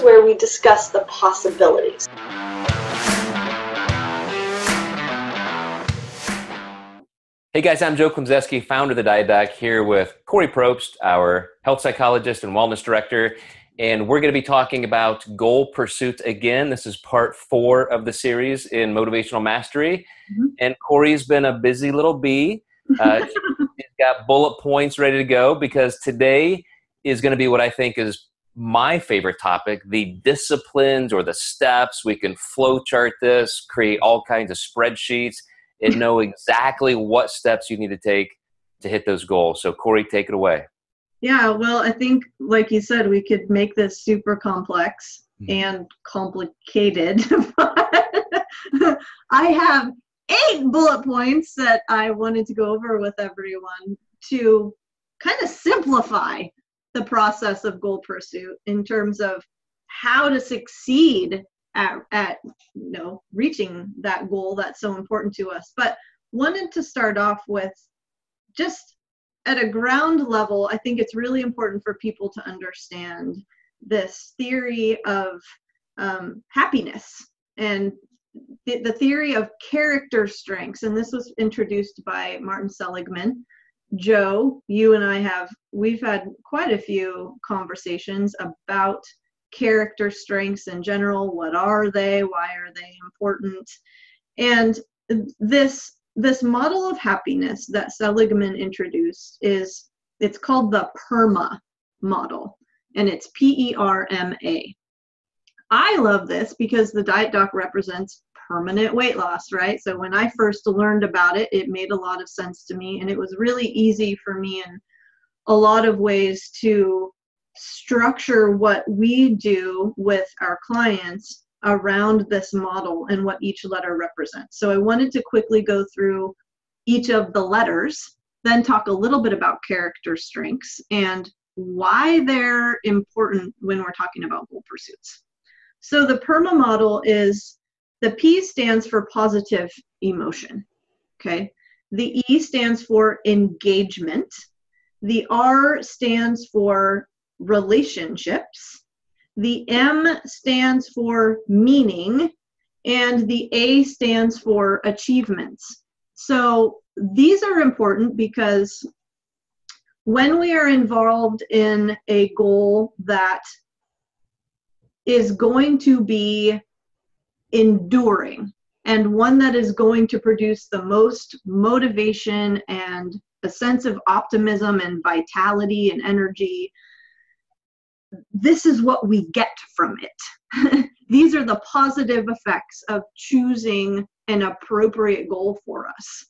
is where we discuss the possibilities. Hey guys, I'm Joe Klemczewski, founder of The Diet Doc, here with Kori Propst, our health psychologist and wellness director. And we're going to be talking about goal pursuit again. This is part 4 of the series in Motivational Mastery. And Kori's been a busy little bee. She's got bullet points ready to go because today is going to be what I think is my favorite topic, the disciplines or the steps. We can flow chart this, create all kinds of spreadsheets, and know exactly what steps you need to take to hit those goals. So Kori, take it away. Yeah, well, I think, like you said, we could make this super complex and complicated. I have 8 bullet points that I wanted to go over with everyone to kind of simplify the process of goal pursuit in terms of how to succeed at reaching that goal that's so important to us. But wanted to start off with just at a ground level, I think it's really important for people to understand this theory of happiness and the theory of character strengths. And this was introduced by Martin Seligman. Joe, you and we've had quite a few conversations about character strengths in general. What are they? Why are they important? And this model of happiness that Seligman introduced it's called the PERMA model, and it's PERMA. I love this because the Diet Doc represents permanent weight loss, right? So when I first learned about it, it made a lot of sense to me, and it was really easy for me in a lot of ways to structure what we do with our clients around this model and what each letter represents. So I wanted to quickly go through each of the letters, then talk a little bit about character strengths and why they're important when we're talking about goal pursuits. So the PERMA model is, the P stands for positive emotion, okay? The E stands for engagement. The R stands for relationships. The M stands for meaning, and the A stands for achievements. So these are important because when we are involved in a goal that is going to be enduring and one that is going to produce the most motivation and a sense of optimism and vitality and energy, this is what we get from it. These are the positive effects of choosing an appropriate goal for us.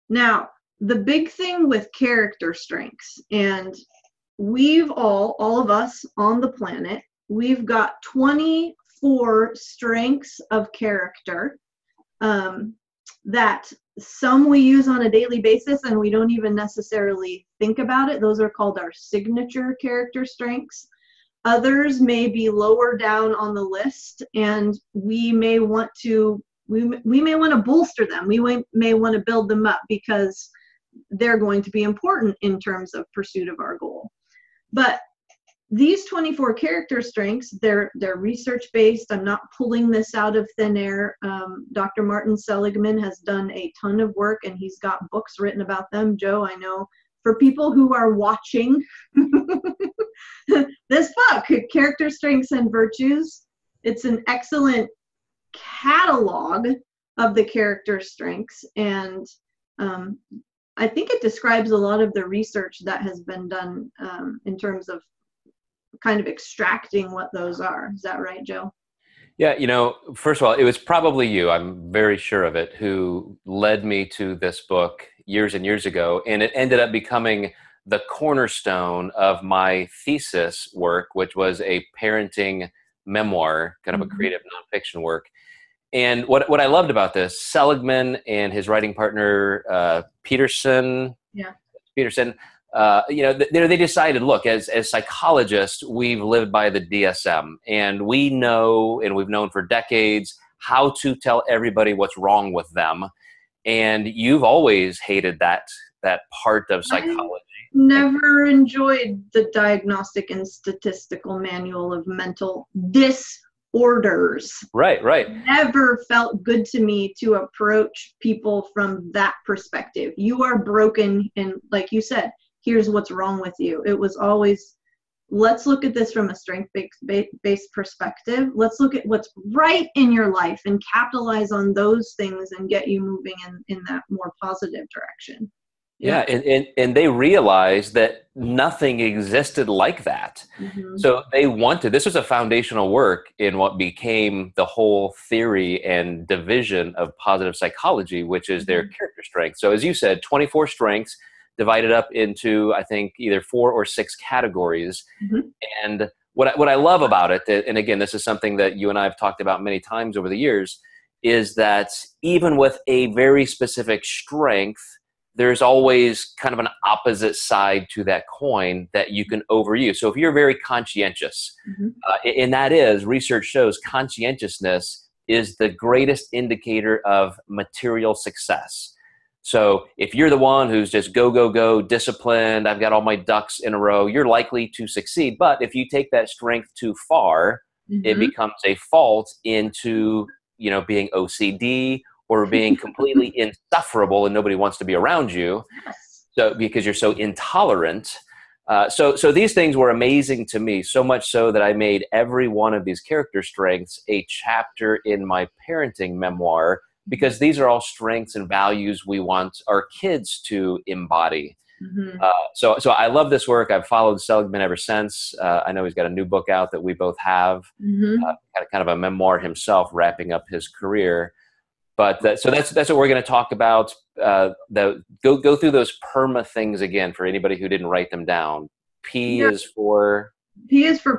Now, the big thing with character strengths, and we've all of us on the planet, we've got 24 strengths of character that some we use on a daily basis and we don't even necessarily think about it. Those are called our signature character strengths. Others may be lower down on the list, and we may want to bolster them. We may want to build them up because they're going to be important in terms of pursuit of our goal. But these 24 character strengths, they're research-based. I'm not pulling this out of thin air. Dr. Martin Seligman has done a ton of work, and he's got books written about them. Joe, I know for people who are watching this book, Character Strengths and Virtues, it's an excellent catalog of the character strengths. And I think it describes a lot of the research that has been done in terms of kind of extracting what those are. Is that right, Joe? Yeah, first of all, it was probably you, I'm very sure of it, who led me to this book years and years ago. And it ended up becoming the cornerstone of my thesis work, which was a parenting memoir, kind of a creative nonfiction work. And what I loved about this, Seligman and his writing partner, Peterson, they decided, look, as psychologists, we've lived by the DSM, and we know, and we've known for decades, how to tell everybody what's wrong with them. And you've always hated that that part of psychology. Never enjoyed the Diagnostic and Statistical Manual of Mental Disorders. Right. Never felt good to me to approach people from that perspective. You are broken, and like you said, here's what's wrong with you. It was always, let's look at this from a strength-based perspective. Let's look at what's right in your life and capitalize on those things and get you moving in that more positive direction. Yeah, and they realized that nothing existed like that. Mm-hmm. So they wanted, this was a foundational work in what became the whole theory and division of positive psychology, which is their character strength. So as you said, 24 strengths divided up into, I think, either 4 or 6 categories. Mm-hmm. And what I love about it, and again, this is something that you and I have talked about many times over the years, is that even with a very specific strength, there's always kind of an opposite side to that coin that you can overuse. So if you're very conscientious, and that is, research shows conscientiousness is the greatest indicator of material success. So if you're the one who's just go, disciplined, I've got all my ducks in a row, you're likely to succeed. But if you take that strength too far, it becomes a fault into, being OCD or being completely insufferable and nobody wants to be around you. Yes. So because you're so intolerant. So these things were amazing to me, so much so that I made every one of these character strengths a chapter in my parenting memoir, because these are all strengths and values we want our kids to embody. So I love this work. I've followed Seligman ever since. I know he's got a new book out that we both have, kind of a memoir himself, wrapping up his career. But so that's what we're going to talk about. Go through those PERMA things again for anybody who didn't write them down. P is for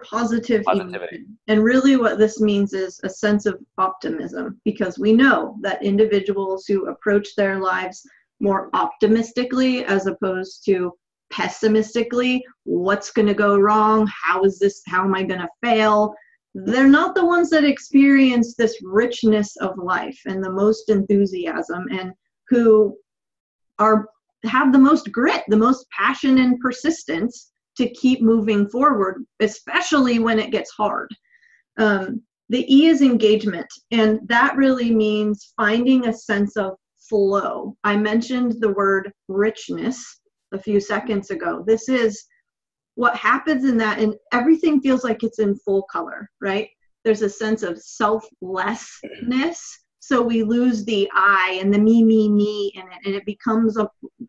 positivity. And really what this means is a sense of optimism, because we know that individuals who approach their lives more optimistically as opposed to pessimistically, what's going to go wrong? How am I going to fail? They're not the ones that experience this richness of life and the most enthusiasm, and who have the most grit, the most passion and persistence to keep moving forward, especially when it gets hard. The E is engagement, and that really means finding a sense of flow. I mentioned the word richness a few seconds ago. This is what happens in that, and everything feels like it's in full color, right? There's a sense of selflessness. So we lose the I and the me in it, and it becomes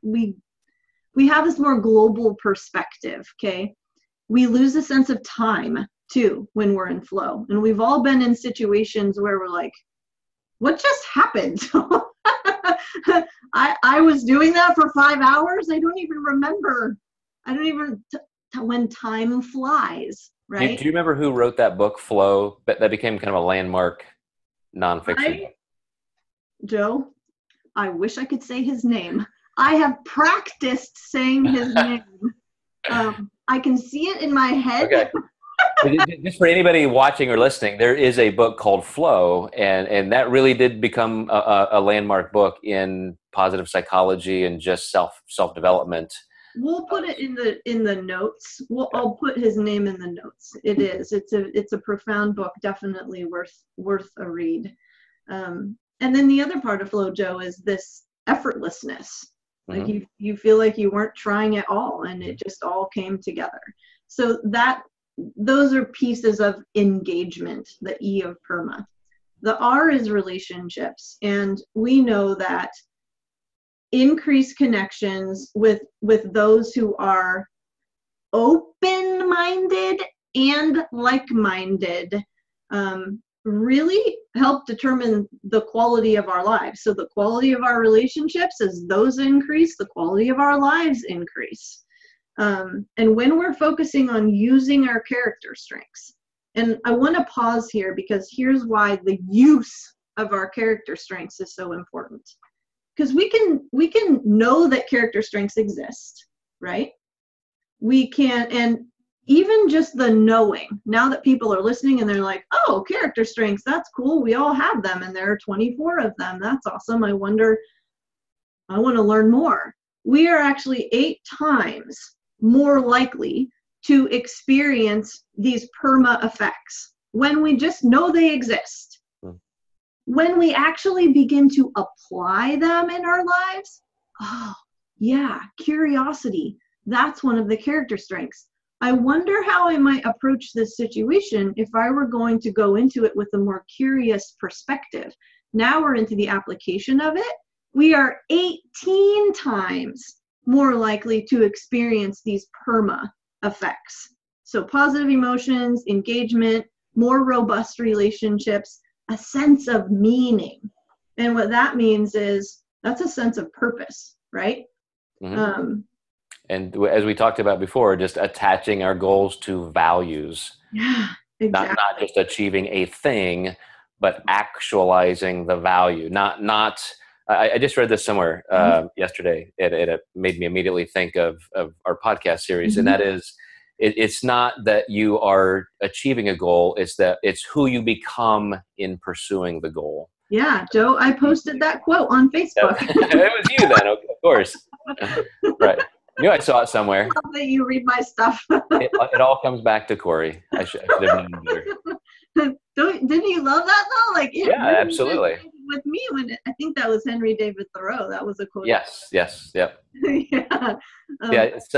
we have this more global perspective, okay? We lose a sense of time too when we're in flow. And we've all been in situations where we're like, what just happened? I was doing that for 5 hours. I don't even remember. When time flies, right? Do you remember who wrote that book, Flow? That became kind of a landmark nonfiction. Joe, I wish I could say his name. I have practiced saying his name. I can see it in my head. Okay. Just for anybody watching or listening, there is a book called Flow, and that really did become a landmark book in positive psychology and just self-development. We'll put it in the notes. I'll put his name in the notes. It is. It's a profound book, definitely worth a read. And then the other part of Flow, Joe, is this effortlessness. Like you feel like you weren't trying at all, and it just all came together. So those are pieces of engagement, the E of PERMA. The R is relationships, and we know that increased connections with those who are open-minded and like-minded really help determine the quality of our lives. So the quality of our relationships, as those increase, the quality of our lives increase. And when we're focusing on using our character strengths, and I want to pause here because here's why the use of our character strengths is so important. Because we can know that character strengths exist, right? We can, and even just the knowing, now that people are listening and they're like, oh, character strengths, that's cool. We all have them, and there are 24 of them. That's awesome. I want to learn more. we are actually 8 times more likely to experience these PERMA effects when we just know they exist. When we actually begin to apply them in our lives, oh, yeah, curiosity. That's one of the character strengths. I wonder how I might approach this situation if I were going to go into it with a more curious perspective. Now we're into the application of it. We are 18 times more likely to experience these PERMA effects. So positive emotions, engagement, more robust relationships, a sense of meaning. And what that means is that's a sense of purpose, right? Mm-hmm. And as we talked about before, just attaching our goals to values. Yeah, exactly. Not just achieving a thing, but actualizing the value. I just read this somewhere yesterday. It made me immediately think of our podcast series. And that is, it's not that you are achieving a goal, it's that it's who you become in pursuing the goal. Yeah, Joe, I posted that quote on Facebook. It was you then, of course. Right. I saw it somewhere. I love that you read my stuff. It all comes back to Kori. I should have known better. Didn't you love that though? Like, yeah, really absolutely. With me, I think that was Henry David Thoreau. That was a quote. Yes, yep. Yeah.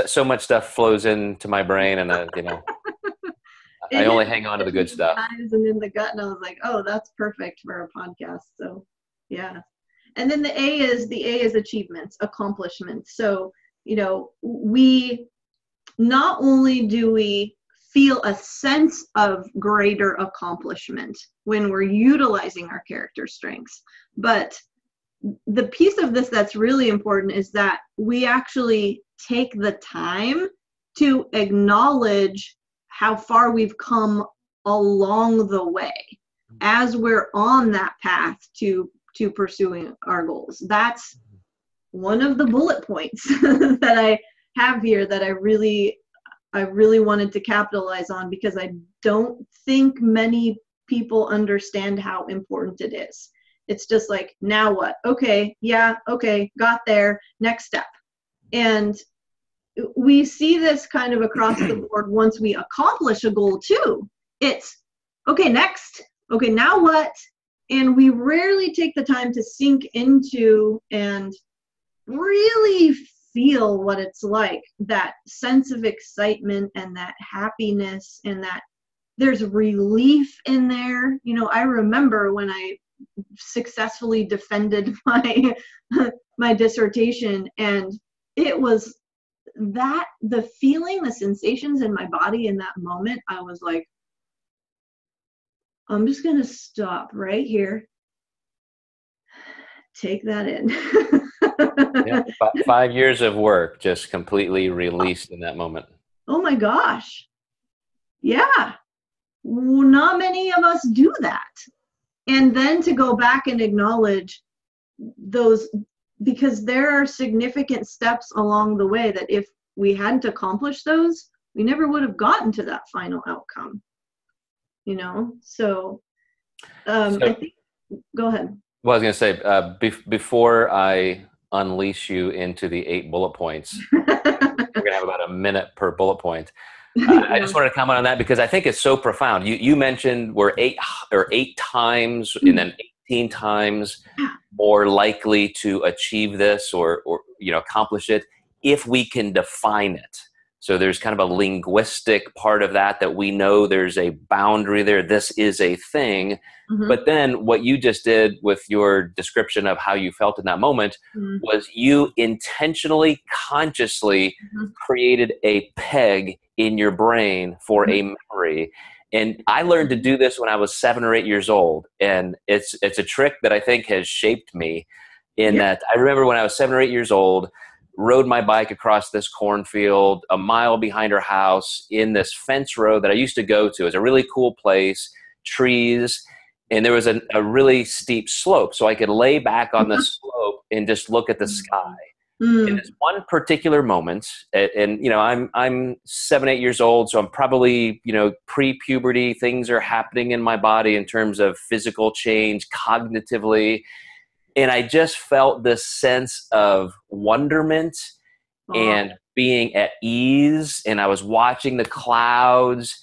So much stuff flows into my brain, and I only hang on to the good stuff. And in the gut, and I was like, oh, that's perfect for a podcast. So, yeah. And then the A is achievements, accomplishments. So, we not only do we feel a sense of greater accomplishment when we're utilizing our character strengths, but the piece of this that's really important is that we actually take the time to acknowledge how far we've come along the way as we're on that path to pursuing our goals. That's one of the bullet points that I have here that I really wanted to capitalize on, because I don't think many people understand how important it is. It's just like, now what? Okay, yeah, okay, got there, next step. And we see this kind of across the board once we accomplish a goal too. It's, okay, next, okay, now what? And we rarely take the time to sink into and really feel what it's like, that sense of excitement and that happiness, and that there's relief in there. I remember when I successfully defended my dissertation, and it was that the feeling, the sensations in my body in that moment, I was like, I'm just going to stop right here. Take that in. Yeah, 5 years of work just completely released in that moment. Oh my gosh. Yeah. Not many of us do that. And then to go back and acknowledge those, because there are significant steps along the way that if we hadn't accomplished those, we never would have gotten to that final outcome. So I think, go ahead. Well, I was going to say, before I unleash you into the 8 bullet points, we're going to have about a minute per bullet point. I just wanted to comment on that because I think it's so profound. You mentioned we're 8 times and then 18 times more likely to achieve this or accomplish it if we can define it. So there's kind of a linguistic part of that we know there's a boundary there. This is a thing. Mm-hmm. But then what you just did with your description of how you felt in that moment was you intentionally, consciously created a peg in your brain for a memory. And I learned to do this when I was 7 or 8 years old. And it's a trick that I think has shaped me in that I remember when I was 7 or 8 years old, rode my bike across this cornfield a mile behind our house in this fence road that I used to go to. It was a really cool place, trees, and there was a really steep slope. So I could lay back on the slope and just look at the sky. In this one particular moment, and I'm 7, 8 years old, so I'm probably, pre-puberty, things are happening in my body in terms of physical change, cognitively. And I just felt this sense of wonderment and being at ease, and I was watching the clouds,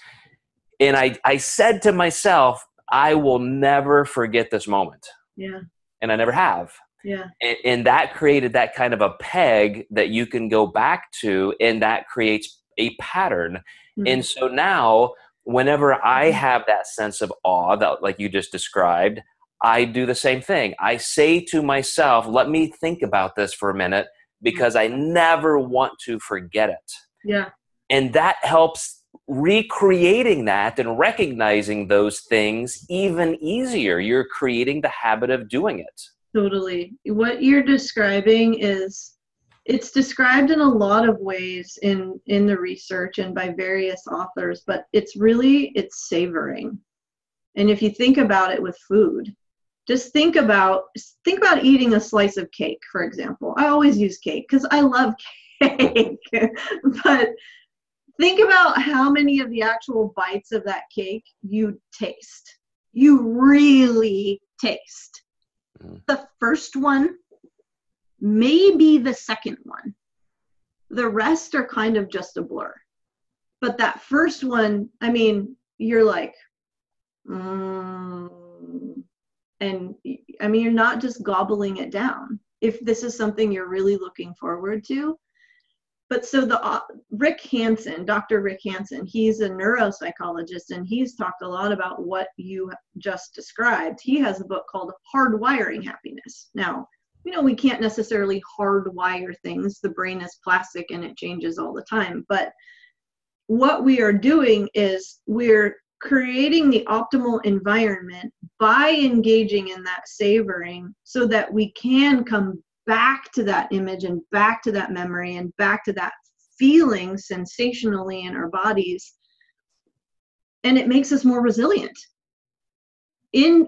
and I said to myself, I will never forget this moment. Yeah. And I never have. Yeah. And that created that kind of a peg that you can go back to, and that creates a pattern. Mm-hmm. And so now, whenever I have that sense of awe that, like you just described, I do the same thing. I say to myself, let me think about this for a minute, because I never want to forget it. Yeah. And that helps recreating that and recognizing those things even easier. You're creating the habit of doing it. Totally. What you're describing it's described in a lot of ways in the research and by various authors, but it's savoring. And if you think about it with food, just think about eating a slice of cake, for example. I always use cake because I love cake. But think about how many of the actual bites of that cake you taste. You really taste. The first one, maybe the second one. The rest are kind of just a blur. But that first one, I mean, you're like, and I mean, you're not just gobbling it down. If this is something you're really looking forward to. But so Dr. Rick Hansen, he's a neuropsychologist, and he's talked a lot about what you just described. He has a book called Hardwiring Happiness. Now, we can't necessarily hardwire things. The brain is plastic and it changes all the time. But what we are doing is we're creating the optimal environment by engaging in that savoring so that we can come back to that image and back to that memory and back to that feeling sensationally in our bodies. And it makes us more resilient,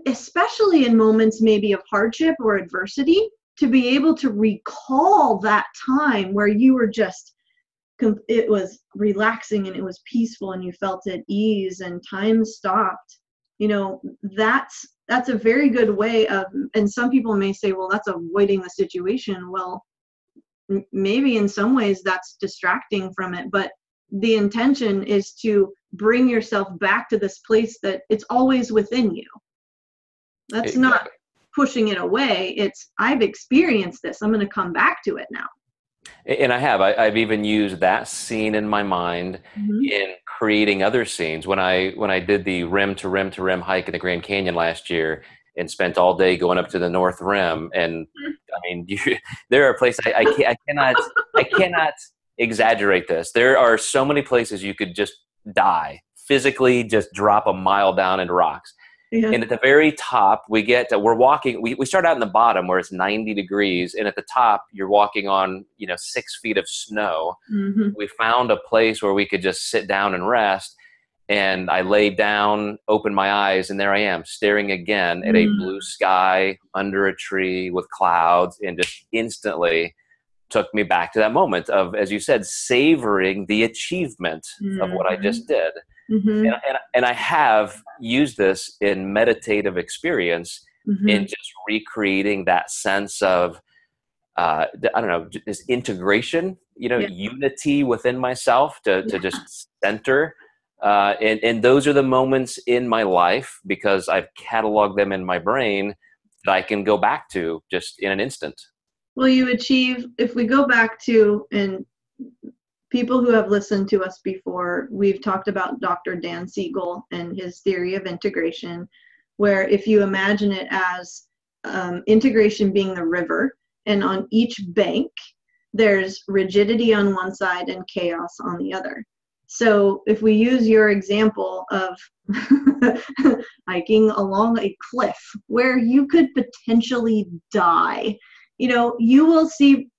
especially in moments maybe of hardship or adversity, to be able to recall that time where you were it was relaxing and it was peaceful and you felt at ease and time stopped. That's a very good way of, and some people may say, well, that's avoiding the situation. Well, maybe in some ways that's distracting from it, but the intention is to bring yourself back to this place that it's always within you. That's exactly. Not pushing it away. It's, I've experienced this. I'm going to come back to it now. And I've even used that scene in my mind in creating other scenes. When I did the rim to rim to rim hike in the Grand Canyon last year and spent all day going up to the North Rim, and I mean, there are places I cannot exaggerate this. There are so many places you could just die, physically just drop a mile down into rocks. Yeah. And at the very top, we're walking, we start out in the bottom where it's 90 degrees. And at the top, you're walking on, 6 feet of snow. Mm-hmm. We found a place where we could just sit down and rest. And I laid down, opened my eyes, and there I am staring again at a blue sky under a tree with clouds, and just instantly took me back to that moment of, as you said, savoring the achievement of what I just did. Mm-hmm. And I have used this in meditative experience in just recreating that sense of, this integration, unity within myself to just center. And those are the moments in my life, because I've cataloged them in my brain, that I can go back to just in an instant. Well, if we go back to, and people who have listened to us before, we've talked about Dr. Dan Siegel and his theory of integration, where if you imagine it as integration being the river, and on each bank, there's rigidity on one side and chaos on the other. So if we use your example of hiking along a cliff where you could potentially die, you will see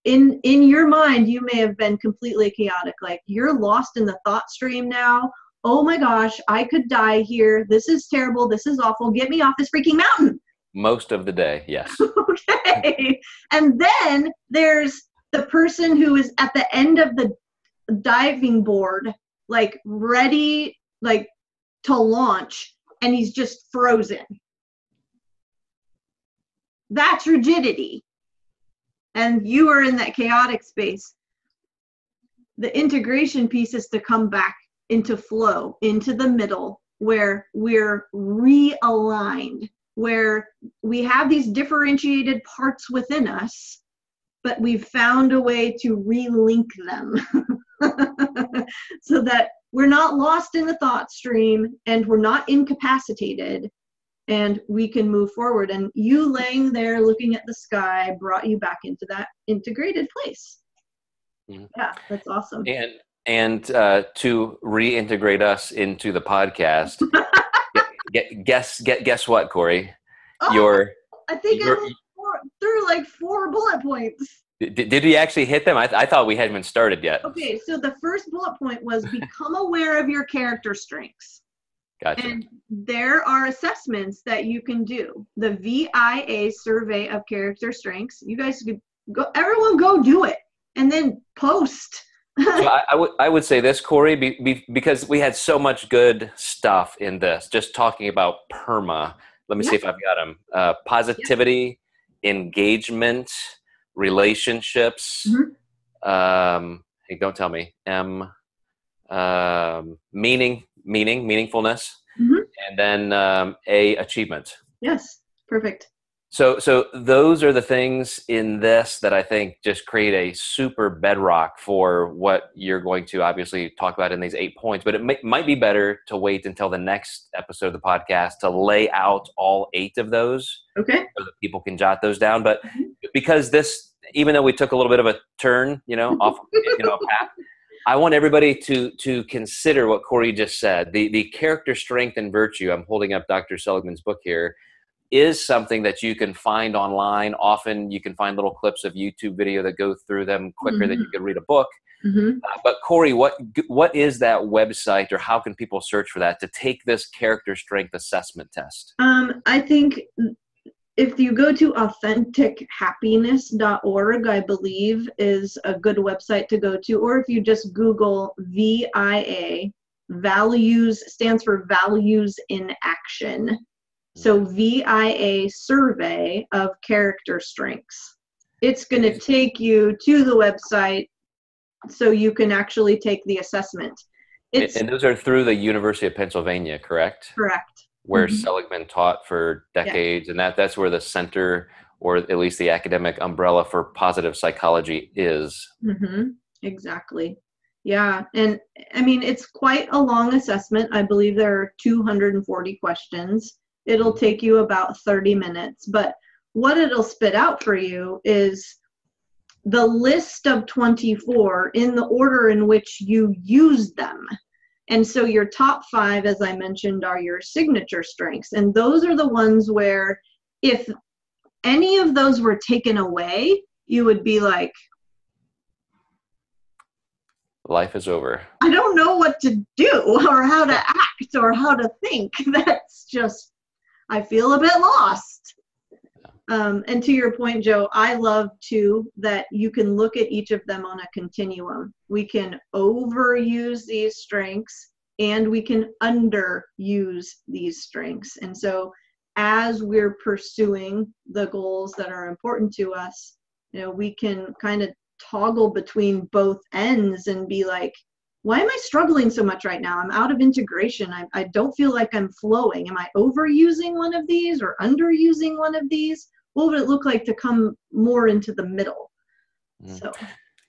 in your mind, you may have been completely chaotic. Like, you're lost in the thought stream now. Oh my gosh, I could die here. This is terrible. This is awful. Get me off this freaking mountain. Most of the day, yes. Okay. And then there's the person who is at the end of the diving board, like ready, like to launch, and he's just frozen. That's rigidity. And you are in that chaotic space. the integration piece is to come back into flow, into the middle, where we're realigned, where we have these differentiated parts within us, but we've found a way to relink them so that we're not lost in the thought stream and we're not incapacitated, and we can move forward. And you laying there looking at the sky brought you back into that integrated place. Mm-hmm. Yeah, that's awesome. And to reintegrate us into the podcast, guess what, Kori? Oh, I think I went through like 4 bullet points. Did we actually hit them? I thought we hadn't even started yet. Okay, so the first bullet point was become aware of your character strengths. Gotcha. And there are assessments that you can do. The VIA survey of character strengths. You guys could go, everyone go do it, and then post. So I would say this, Kori, because we had so much good stuff in this, just talking about PERMA. Let me see if I've got them. Positivity, engagement, relationships. Mm-hmm. Hey, don't tell me. Meaningfulness, mm-hmm. And then achievement. Yes, perfect. So those are the things in this that I think just create a super bedrock for what you're going to obviously talk about in these 8 points. But it might be better to wait until the next episode of the podcast to lay out all 8 of those. Okay. So that people can jot those down. But because this, even though we took a little bit of a turn, off, path, I want everybody to consider what Kori just said. The character strength and virtue. I'm holding up Dr. Seligman's book here. Is something that you can find online. Often you can find little clips of YouTube video that go through them quicker mm-hmm. than you could read a book. Mm-hmm. But Kori, what is that website, or how can people search for that to take this character strength assessment test? I think if you go to AuthenticHappiness.org, I believe is a good website to go to, or if you just Google VIA, values stands for values in action. So VIA survey of character strengths. It's going to take you to the website so you can actually take the assessment. And those are through the University of Pennsylvania, correct? Correct. Where mm-hmm. Seligman taught for decades, and that's where the center, or at least the academic umbrella for positive psychology is. Mm-hmm. Exactly. Yeah. And I mean, it's quite a long assessment. I believe there are 240 questions. It'll take you about 30 minutes, but what it'll spit out for you is the list of 24 in the order in which you use them. And so your top 5, as I mentioned, are your signature strengths. And those are the ones where if any of those were taken away, you would be like, life is over. I don't know what to do or how to act or how to think. That's just, I feel a bit lost. And to your point, Joe, I love too that you can look at each of them on a continuum. We can overuse these strengths and we can underuse these strengths. And so as we're pursuing the goals that are important to us, we can kind of toggle between both ends and be like, why am I struggling so much right now? I'm out of integration. I don't feel like I'm flowing. Am I overusing one of these or underusing one of these? What would it look like to come more into the middle?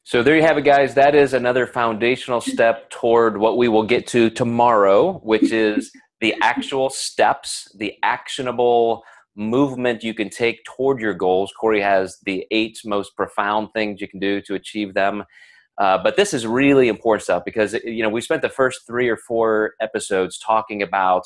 So there you have it, guys. That is another foundational step toward what we will get to tomorrow, which is the actual steps, the actionable movement you can take toward your goals. Kori has the 8 most profound things you can do to achieve them. But this is really important stuff because, we spent the first 3 or 4 episodes talking about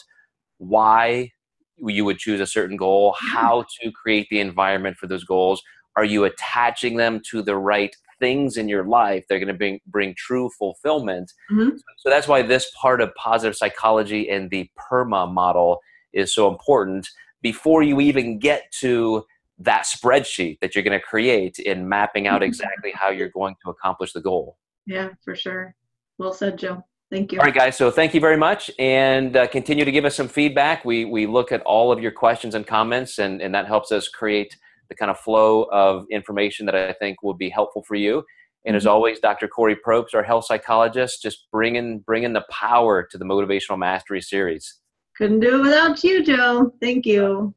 why you would choose a certain goal, how to create the environment for those goals. Are you attaching them to the right things in your life? They're going to bring true fulfillment. Mm-hmm. So that's why this part of positive psychology and the PERMA model is so important before you even get to that spreadsheet that you're going to create in mapping out exactly how you're going to accomplish the goal. Yeah, for sure. Well said, Joe. Thank you. All right, guys. So thank you very much, and continue to give us some feedback. We look at all of your questions and comments, and that helps us create the kind of flow of information that I think will be helpful for you. And as always, Dr. Kori Propst, our health psychologist, just bringing the power to the Motivational Mastery series. Couldn't do it without you, Joe. Thank you.